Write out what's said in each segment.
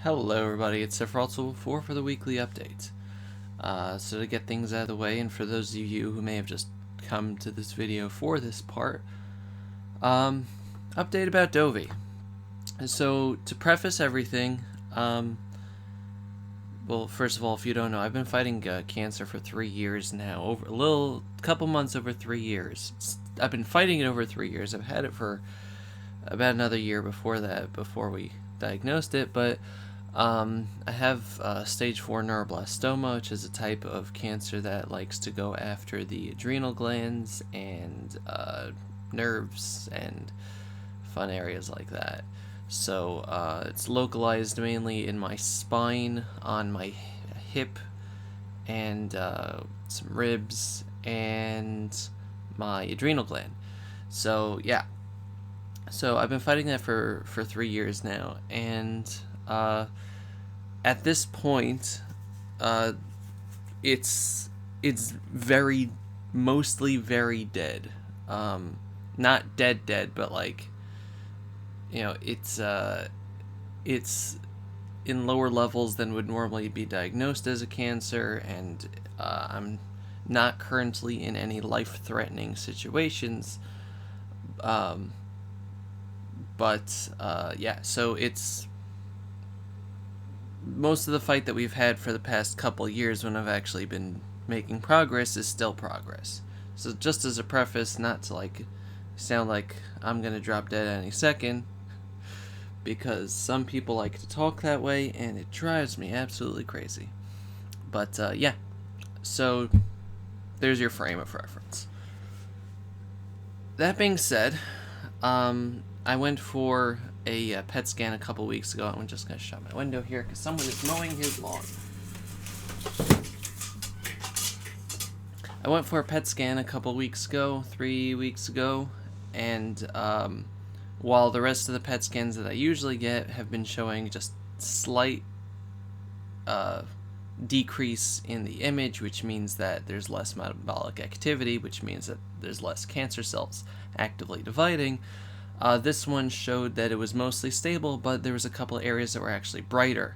Hello everybody, it's Sephiroth4 for the weekly update. So to get things out of the way, and for those of you who may have just come to this video for this part, update about Dovey. So to preface everything, well, first of all, if you don't know, I've been fighting cancer for 3 years now, over couple months over 3 years. I've been fighting it over 3 years. I've had it for about another year before that, before we diagnosed it, but I have stage 4 neuroblastoma, which is a type of cancer that likes to go after the adrenal glands and nerves and fun areas like that. So it's localized mainly in my spine, on my hip, and some ribs, and my adrenal gland. So yeah. So I've been fighting that for 3 years now, and at this point, it's mostly very dead. Not dead, but like, it's in lower levels than would normally be diagnosed as a cancer, and I'm not currently in any life-threatening situations. But yeah, so it's most of the fight that we've had for the past couple years when I've actually been making progress is still progress. So just as a preface, not to like sound like I'm gonna drop dead any second, because some people like to talk that way and it drives me absolutely crazy. But yeah, so there's your frame of reference. That being said, I went for a PET scan a couple weeks ago. I'm just going to shut my window here because someone is mowing his lawn. I went for a PET scan a couple weeks ago, 3 weeks ago, and while the rest of the PET scans that I usually get have been showing just slight decrease in the image, which means that there's less metabolic activity, which means that there's less cancer cells actively dividing. This one showed that it was mostly stable, but there was a couple of areas that were actually brighter.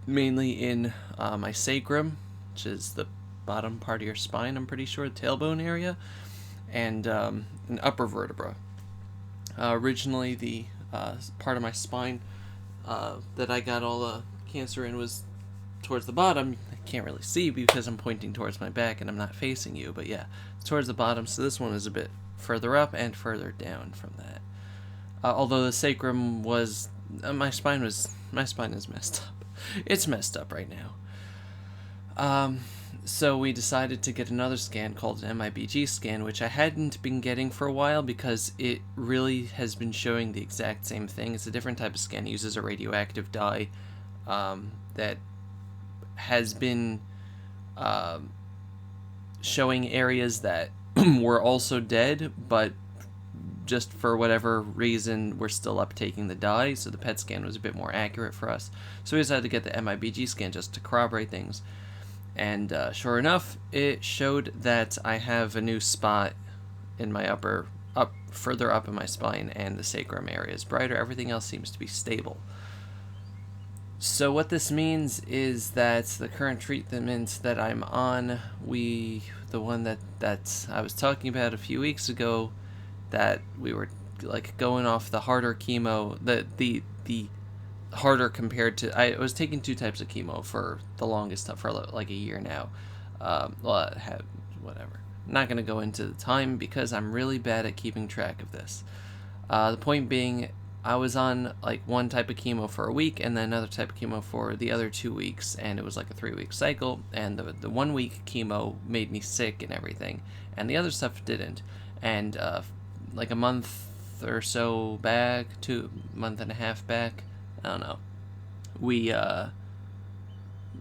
Mainly in my sacrum, which is the bottom part of your spine, I'm pretty sure, the tailbone area, and an upper vertebra. Originally, the part of my spine that I got all the cancer in was towards the bottom. I can't really see because I'm pointing towards my back and I'm not facing you, but yeah, it's towards the bottom, so this one is a bit further up and further down from that. Although the sacrum was, my spine is messed up. It's messed up right now. So we decided to get another scan called an MIBG scan, which I hadn't been getting for a while because it really has been showing the exact same thing. It's a different type of scan. It uses a radioactive dye that has been showing areas that were also dead, but just for whatever reason we're still uptaking the dye, so the PET scan was a bit more accurate for us. So we decided to get the MIBG scan just to corroborate things. And sure enough, it showed that I have a new spot in my further up in my spine, and the sacrum area is brighter. Everything else seems to be stable. So what this means is that the current treatment that I'm on, the one that I was talking about a few weeks ago, that we were like going off the harder chemo, the harder compared to, I was taking 2 types of chemo for the longest time, for like a year now. Whatever. I'm not going to go into the time because I'm really bad at keeping track of this. The point being, I was on like one type of chemo for a week and then another type of chemo for the other 2 weeks, and it was like a 3-week cycle, and the 1 week chemo made me sick and everything, and the other stuff didn't. And like a month or so back, month and a half back, I don't know,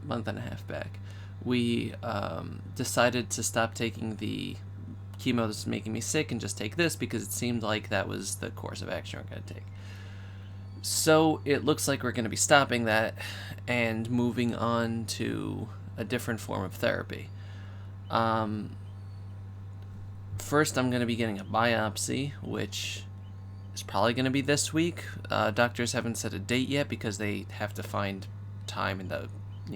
month and a half back, we decided to stop taking the chemo that's making me sick and just take this, because it seemed like that was the course of action we're going to take. So it looks like we're going to be stopping that and moving on to a different form of therapy. First, I'm going to be getting a biopsy, which is probably going to be this week. Doctors haven't set a date yet because they have to find time in the,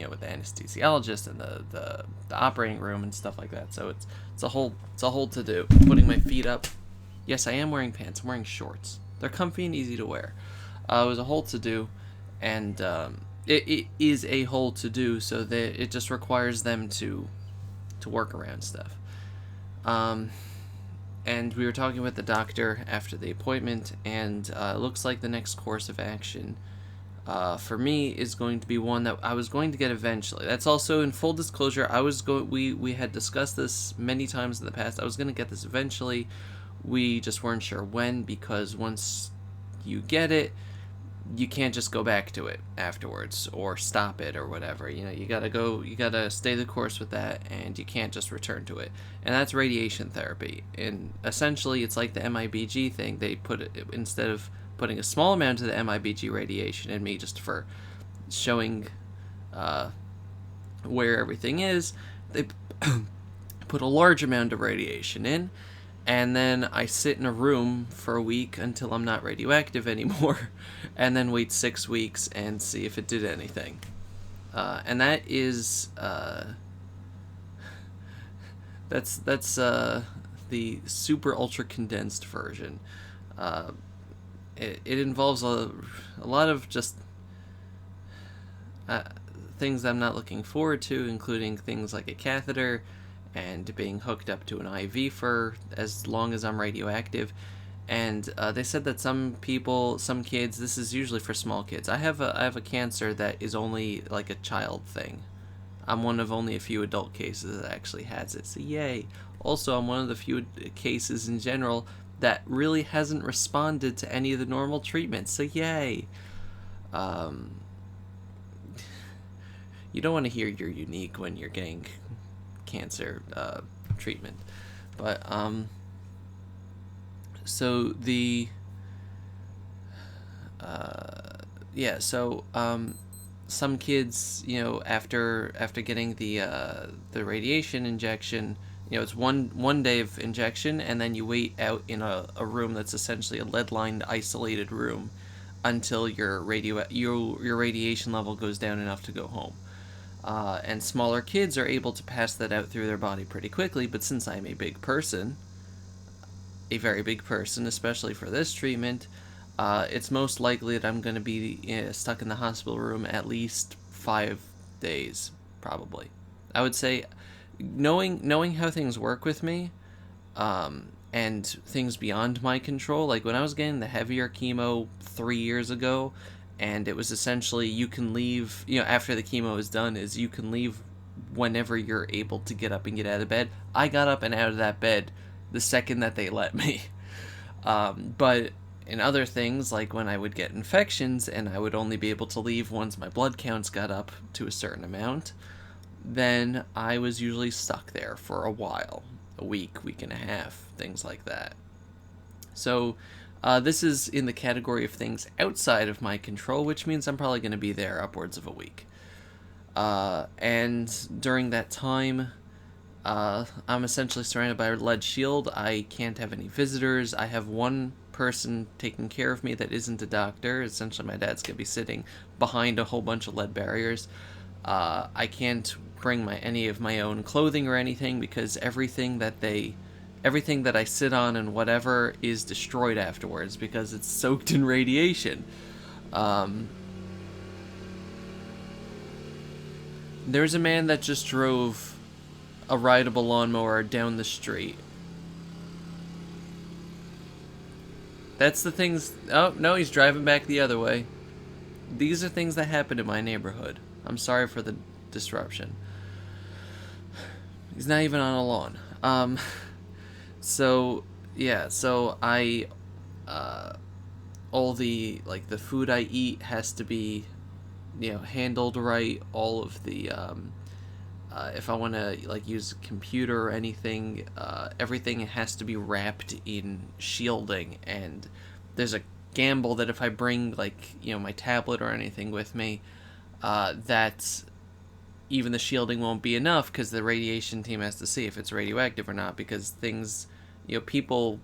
with the anesthesiologist and the operating room and stuff like that. So it's a whole to do. Putting my feet up. Yes, I am wearing pants. I'm wearing shorts. They're comfy and easy to wear. It was a whole to do, and it is a whole to do. So that it just requires them to work around stuff. And we were talking with the doctor after the appointment, and it looks like the next course of action for me is going to be one that I was going to get eventually. That's also, in full disclosure, we had discussed this many times in the past. I was going to get this eventually. We just weren't sure when, because once you get it, you can't just go back to it afterwards or stop it or whatever. You gotta stay the course with that, and you can't just return to it. And that's radiation therapy. And essentially, it's like the MIBG thing. They put it, instead of putting a small amount of the MIBG radiation in me just for showing where everything is, they put a large amount of radiation in. And then I sit in a room for a week until I'm not radioactive anymore, and then wait 6 weeks and see if it did anything. And that is that's the super ultra condensed version. It involves a lot of just things I'm not looking forward to, including things like a catheter and being hooked up to an IV for as long as I'm radioactive. And they said that some kids, this is usually for small kids. I have a cancer that is only like a child thing. I'm one of only a few adult cases that actually has it, so yay. Also, I'm one of the few cases in general that really hasn't responded to any of the normal treatments, so yay. You don't want to hear you're unique when you're getting cancer treatment, but so the some kids, after getting the radiation injection, it's one day of injection, and then you wait out in a room that's essentially a lead-lined isolated room until your radiation level goes down enough to go home. And smaller kids are able to pass that out through their body pretty quickly, but since I'm a very big person, especially for this treatment, it's most likely that I'm going to be stuck in the hospital room at least 5 days, probably. I would say, knowing how things work with me, and things beyond my control, like when I was getting the heavier chemo 3 years ago, and it was essentially, you can leave, after the chemo is done, is you can leave whenever you're able to get up and get out of bed. I got up and out of that bed the second that they let me. But in other things, like when I would get infections and I would only be able to leave once my blood counts got up to a certain amount, then I was usually stuck there for a while, a week and a half, things like that. So this is in the category of things outside of my control, which means I'm probably going to be there upwards of a week. And during that time, I'm essentially surrounded by a lead shield. I can't have any visitors. I have one person taking care of me that isn't a doctor. Essentially, my dad's going to be sitting behind a whole bunch of lead barriers. I can't bring any of my own clothing or anything, because everything that I sit on and whatever is destroyed afterwards because it's soaked in radiation. There's a man that just drove a rideable lawnmower down the street. That's the things... Oh, no, he's driving back the other way. These are things that happen in my neighborhood. I'm sorry for the disruption. He's not even on a lawn. So I, all the, the food I eat has to be, handled right. All of the, if I want to, use a computer or anything, everything has to be wrapped in shielding, and there's a gamble that if I bring, my tablet or anything with me, that even the shielding won't be enough, because the radiation team has to see if it's radioactive or not, because things, people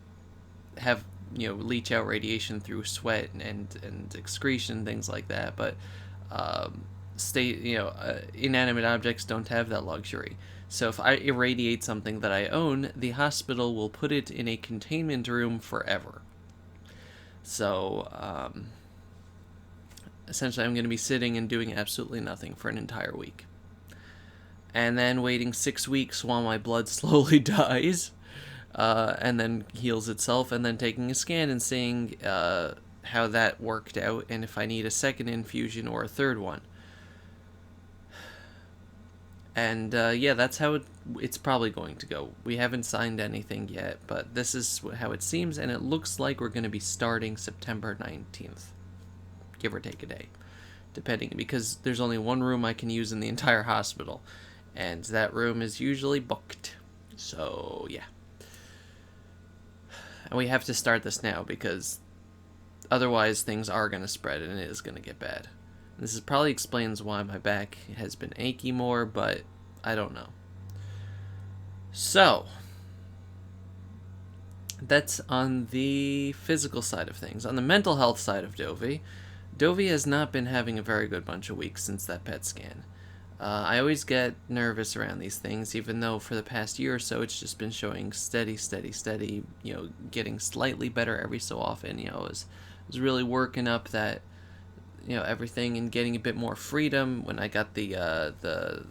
have leach out radiation through sweat and excretion, things like that. But inanimate objects don't have that luxury. So if I irradiate something that I own, the hospital will put it in a containment room forever. So essentially, I'm going to be sitting and doing absolutely nothing for an entire week. And then waiting 6 weeks while my blood slowly dies, and then heals itself, and then taking a scan and seeing how that worked out, and if I need a second infusion or a third one. And that's how it's probably going to go. We haven't signed anything yet, but this is how it seems, and it looks like we're going to be starting September 19th, give or take a day, depending, because there's only one room I can use in the entire hospital, and that room is usually booked. So, yeah. And we have to start this now, because otherwise things are going to spread, and it is going to get bad. This probably explains why my back has been achy more, but I don't know. So, that's on the physical side of things. On the mental health side of Dovey has not been having a very good bunch of weeks since that PET scan. I always get nervous around these things, even though for the past year or so it's just been showing steady, getting slightly better every so often. I was really working up that, everything, and getting a bit more freedom when I got the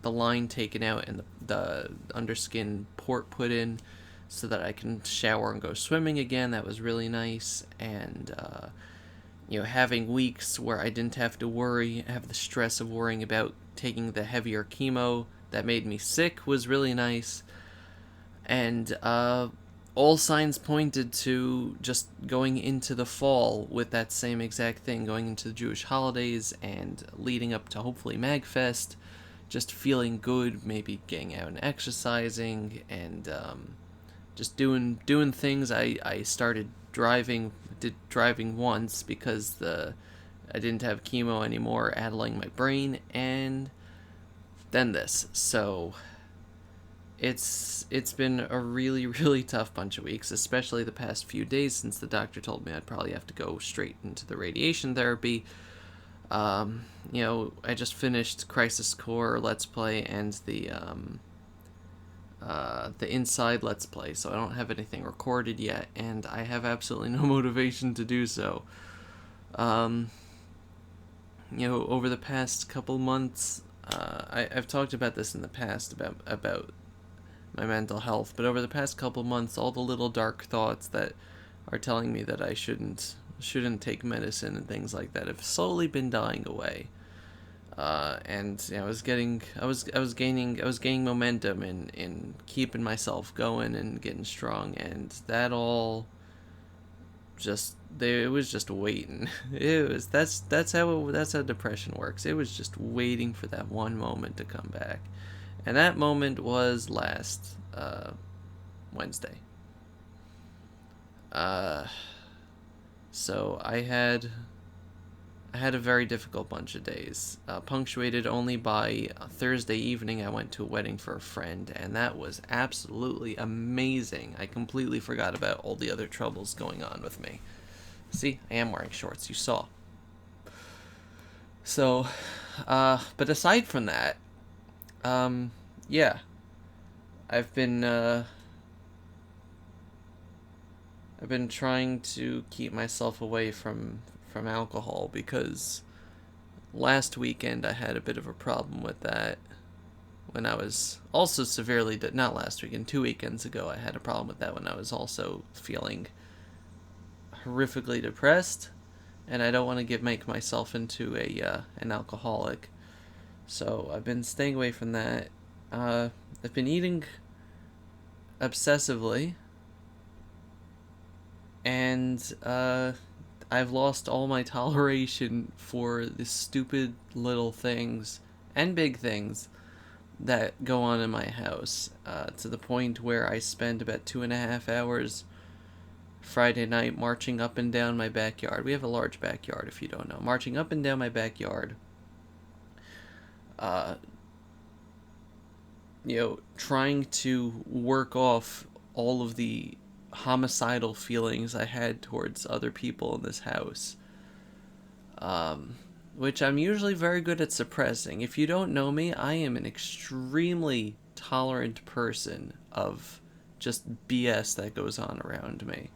line taken out and the underskin port put in, so that I can shower and go swimming again. That was really nice. And having weeks where I didn't have the stress of worrying about taking the heavier chemo that made me sick was really nice. And all signs pointed to just going into the fall with that same exact thing, going into the Jewish holidays and leading up to hopefully MagFest, just feeling good, maybe getting out and exercising, and just doing things. I started did driving once because I didn't have chemo anymore, addling my brain, and then this. So it's been a really, really tough bunch of weeks, especially the past few days, since the doctor told me I'd probably have to go straight into the radiation therapy. I just finished Crisis Core Let's Play and the Inside Let's Play, so I don't have anything recorded yet, and I have absolutely no motivation to do so. Over the past couple months, I've talked about this in the past about my mental health, but over the past couple months, all the little dark thoughts that are telling me that I shouldn't take medicine and things like that have slowly been dying away. And I was gaining momentum in keeping myself going and getting strong, and that all it was just waiting. That's how depression works. It was just waiting for that one moment to come back. And that moment was last Wednesday. So I had a very difficult bunch of days, punctuated only by Thursday evening. I went to a wedding for a friend, and that was absolutely amazing. I completely forgot about all the other troubles going on with me. See, I am wearing shorts, you saw. So, but aside from that, I've been trying to keep myself away from alcohol, because last weekend I had a bit of a problem with that when I was also severely not last weekend, 2 weekends ago I had a problem with that when I was also feeling horrifically depressed, and I don't want to make myself into an alcoholic. So I've been staying away from that. I've been eating obsessively, and I've lost all my toleration for the stupid little things and big things that go on in my house, to the point where I spend about 2.5 hours Friday night marching up and down my backyard. We have a large backyard, if you don't know. Marching up and down my backyard, trying to work off all of the homicidal feelings I had towards other people in this house, which I'm usually very good at suppressing. If you don't know me, I am an extremely tolerant person of just BS that goes on around me.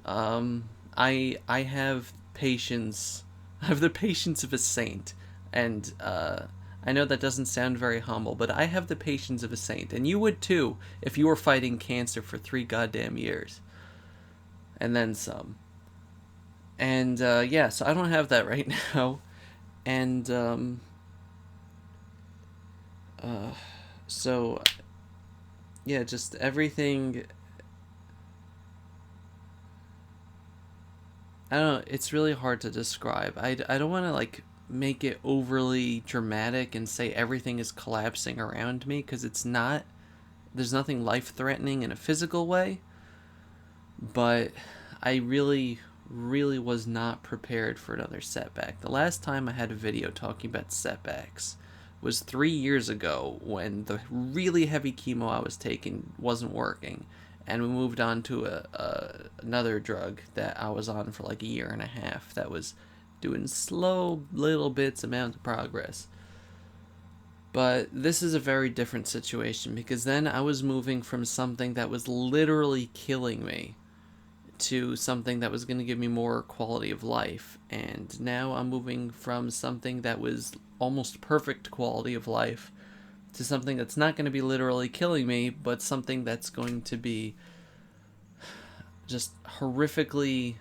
I have patience. I have the patience of a saint, and I know that doesn't sound very humble, but I have the patience of a saint, and you would too if you were fighting cancer for 3 goddamn years, and then some. And yeah, so I don't have that right now, and so yeah, just everything. I don't know. It's really hard to describe. I don't want to like make it overly dramatic and say everything is collapsing around me because it's not. There's nothing life threatening in a physical way, but I really, really was not prepared for another setback. The last time I had a video talking about setbacks was 3 years ago when the really heavy chemo I was taking wasn't working, and we moved on to another drug that I was on for like a year and a half that was doing slow little bits amount of progress. But this is a very different situation because then I was moving from something that was literally killing me to something that was going to give me more quality of life. And now I'm moving from something that was almost perfect quality of life to something that's not going to be literally killing me, but something that's going to be just horrifically.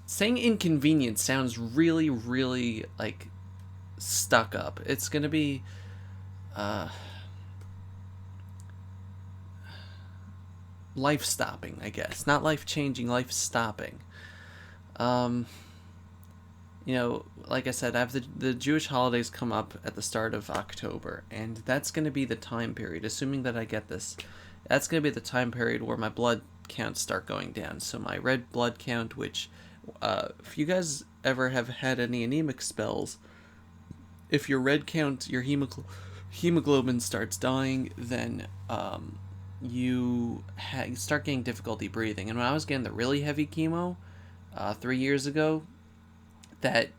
Saying inconvenient sounds really, really like stuck up. It's going to be life stopping, I guess. Not life changing, life stopping. Um, like I said, I have the Jewish holidays come up at the start of October, and that's going to be the time period, assuming that I get this, that's going to be the time period where my blood counts start going down. So my red blood count, which, if you guys ever have had any anemic spells, if your red count, your hemoglobin starts dying, then you start getting difficulty breathing. And when I was getting the really heavy chemo 3 years ago, that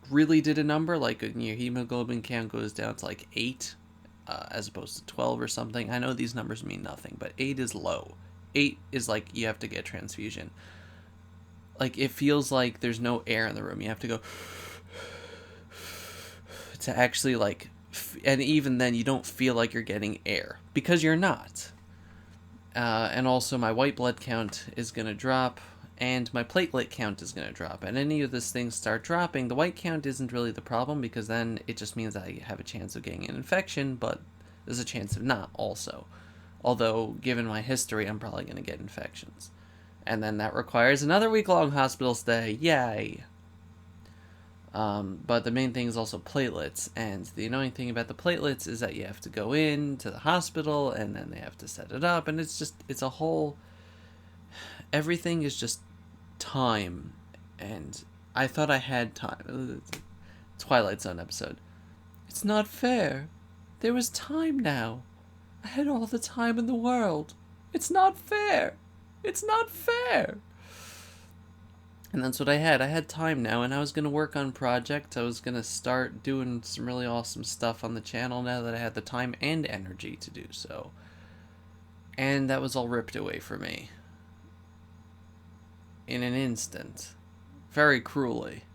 really did a number. Like your hemoglobin count goes down to like 8 as opposed to 12 or something. I know these numbers mean nothing, but 8 is low. 8 is like you have to get a transfusion. Like it feels like there's no air in the room. You have to go to actually like, and even then you don't feel like you're getting air because you're not. And also my white blood count is going to drop, and my platelet count is going to drop. And any of these things start dropping, the white count isn't really the problem because then it just means I have a chance of getting an infection, but there's a chance of not also. Although, given my history, I'm probably going to get infections. And then that requires another week-long hospital stay. Yay! But the main thing is also platelets, and the annoying thing about the platelets is that you have to go in to the hospital, and then they have to set it up, and it's a whole, everything is just time, and I thought I had time. Twilight Zone episode. It's not fair. There was time now. I had all the time in the world. It's not fair. It's not fair. And that's what I had. I had time now, and I was going to work on projects. I was going to start doing some really awesome stuff on the channel now that I had the time and energy to do so. And that was all ripped away from me. In an instant. Very cruelly.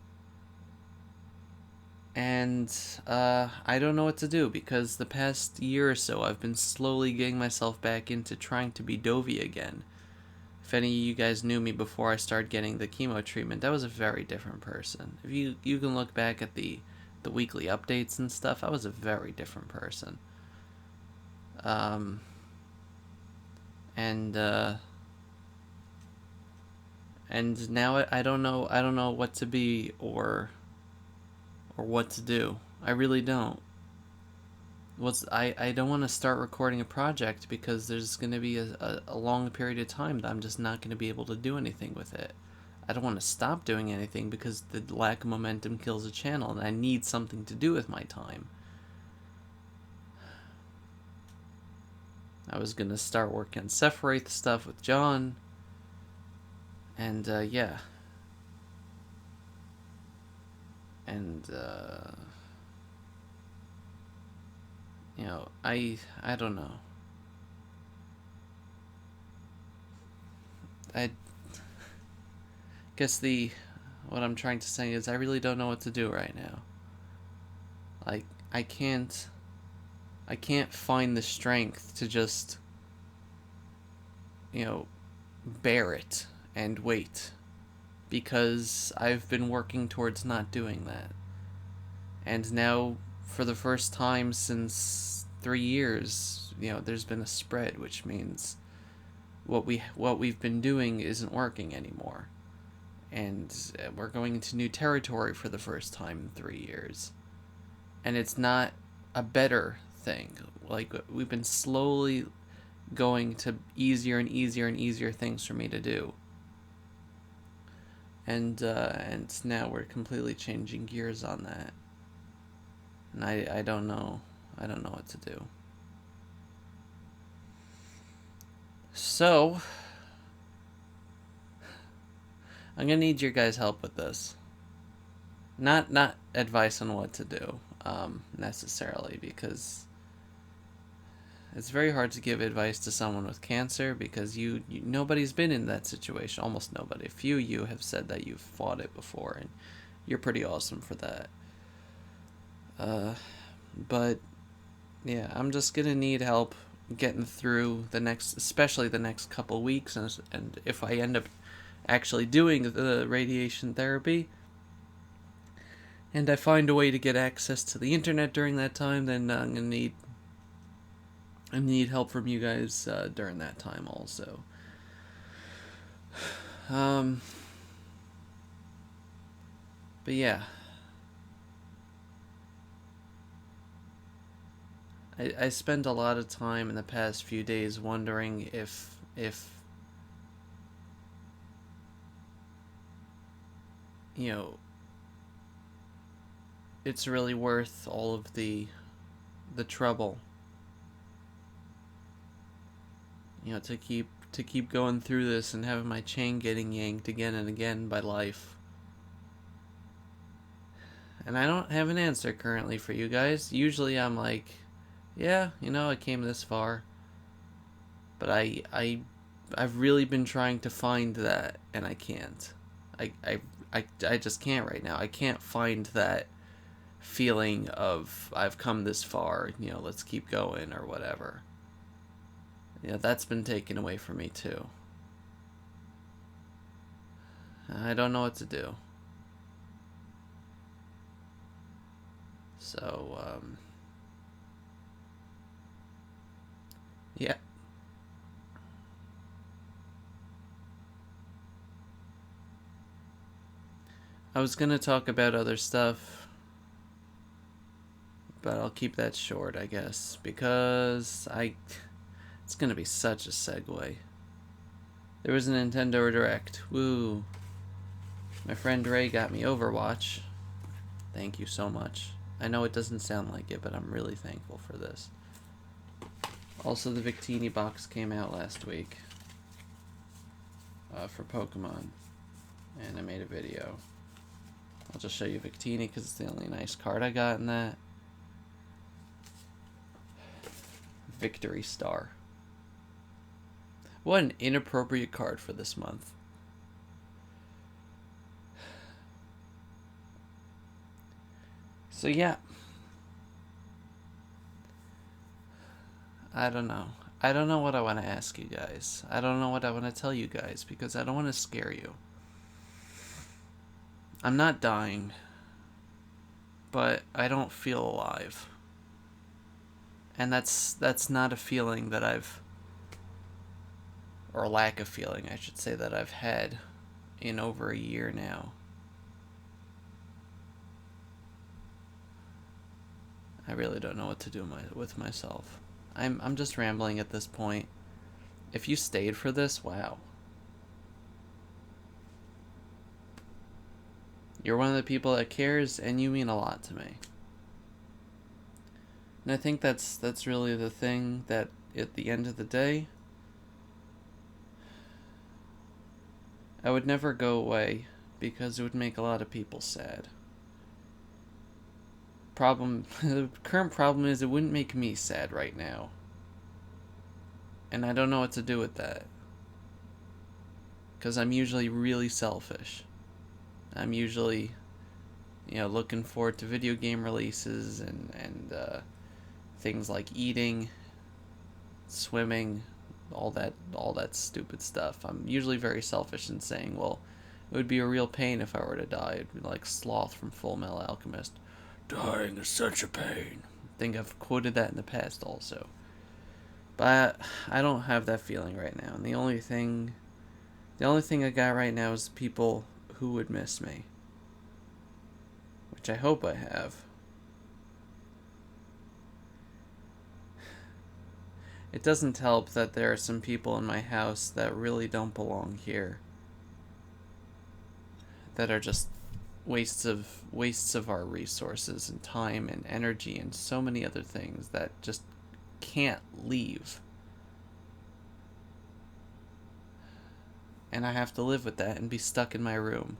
And I don't know what to do, because the past year or so I've been slowly getting myself back into trying to be Dovey again. If any of you guys knew me before I started getting the chemo treatment, that was a very different person. If you can look back at the weekly updates and stuff, I was a very different person. And now I don't know what to be or what to do. I really don't. I don't want to start recording a project because there's going to be a long period of time that I'm just not going to be able to do anything with it. I don't want to stop doing anything because the lack of momentum kills a channel, and I need something to do with my time. I was gonna start working on Sephiroth stuff with John. And, yeah. And, you know, I don't know. I guess what I'm trying to say is I really don't know what to do right now. Like, I can't find the strength to just, you know, bear it and wait, because I've been working towards not doing that. And now, for the first time since 3 years, you know, there's been a spread, which means what we've been doing isn't working anymore. And we're going into new territory for the first time in 3 years. And it's not a better thing. Like, we've been slowly going to easier and easier and easier things for me to do. And now we're completely changing gears on that. And I don't know. I don't know what to do. So, I'm gonna need your guys' help with this. Not advice on what to do, necessarily, because it's very hard to give advice to someone with cancer, because nobody's been in that situation. Almost nobody. A few of you have said that you've fought it before, and you're pretty awesome for that. But yeah, I'm just gonna need help getting through especially the next couple weeks, and if I end up actually doing the radiation therapy, and I find a way to get access to the internet during that time, then I'm gonna need help from you guys during that time also. But yeah, I spent a lot of time in the past few days wondering if you know, it's really worth all of the trouble, you know, to keep going through this and having my chain getting yanked again and again by life. And I don't have an answer currently for you guys. Usually I'm like, yeah, you know, I came this far. But I've really been trying to find that, and I can't. I just can't right now. I can't find that feeling of I've come this far, you know, let's keep going or whatever. You know, that's been taken away from me too. I don't know what to do. So, yeah. I was gonna talk about other stuff, but I'll keep that short, I guess, because it's gonna be such a segue. There was a Nintendo Direct. Woo. My friend Ray got me Overwatch. Thank you so much. I know it doesn't sound like it, but I'm really thankful for this. Also, the Victini box came out last week for Pokemon, and I made a video. I'll just show you Victini because it's the only nice card I got in that. Victory Star. What an inappropriate card for this month. So yeah. I don't know. I don't know what I want to ask you guys. I don't know what I want to tell you guys because I don't want to scare you. I'm not dying, but I don't feel alive. And that's not a feeling that or lack of feeling, I should say, that I've had in over a year now. I really don't know what to do with myself. I'm just rambling at this point. If you stayed for this, wow. You're one of the people that cares, and you mean a lot to me. And I think that's really the thing that at the end of the day, I would never go away because it would make a lot of people sad. The current problem is it wouldn't make me sad right now. And I don't know what to do with that. Because I'm usually really selfish. I'm usually, looking forward to video game releases and things like eating, swimming, all that stupid stuff. I'm usually very selfish in saying, well, it would be a real pain if I were to die. It'd be like Sloth from Full Metal Alchemist. Dying is such a pain. I think I've quoted that in the past also. But I don't have that feeling right now. And the only thing I got right now is people who would miss me. Which I hope I have. It doesn't help that there are some people in my house that really don't belong here. That are just wastes of our resources and time and energy and so many other things that just can't leave. And I have to live with that and be stuck in my room.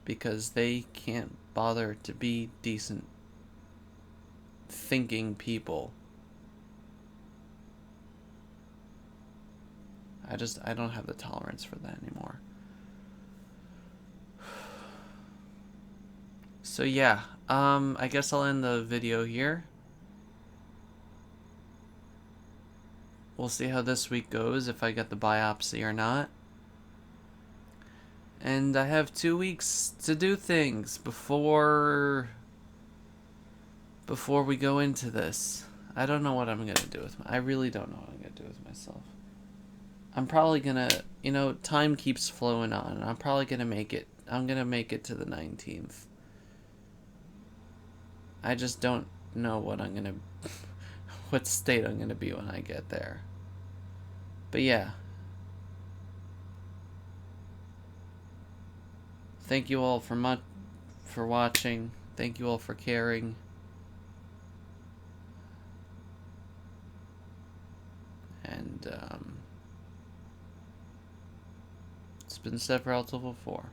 Because they can't bother to be decent thinking people. I don't have the tolerance for that anymore. So yeah, I guess I'll end the video here. We'll see how this week goes, if I get the biopsy or not. And I have 2 weeks to do things before we go into this. I don't know what I'm gonna do I really don't know what I'm gonna do with myself. I'm probably gonna, time keeps flowing on, and I'm probably gonna make it. I'm gonna make it to the 19th. I just don't know what state I'm gonna be when I get there. But yeah. Thank you all for watching. Thank you all for caring. And it's been Setbacks Level 4.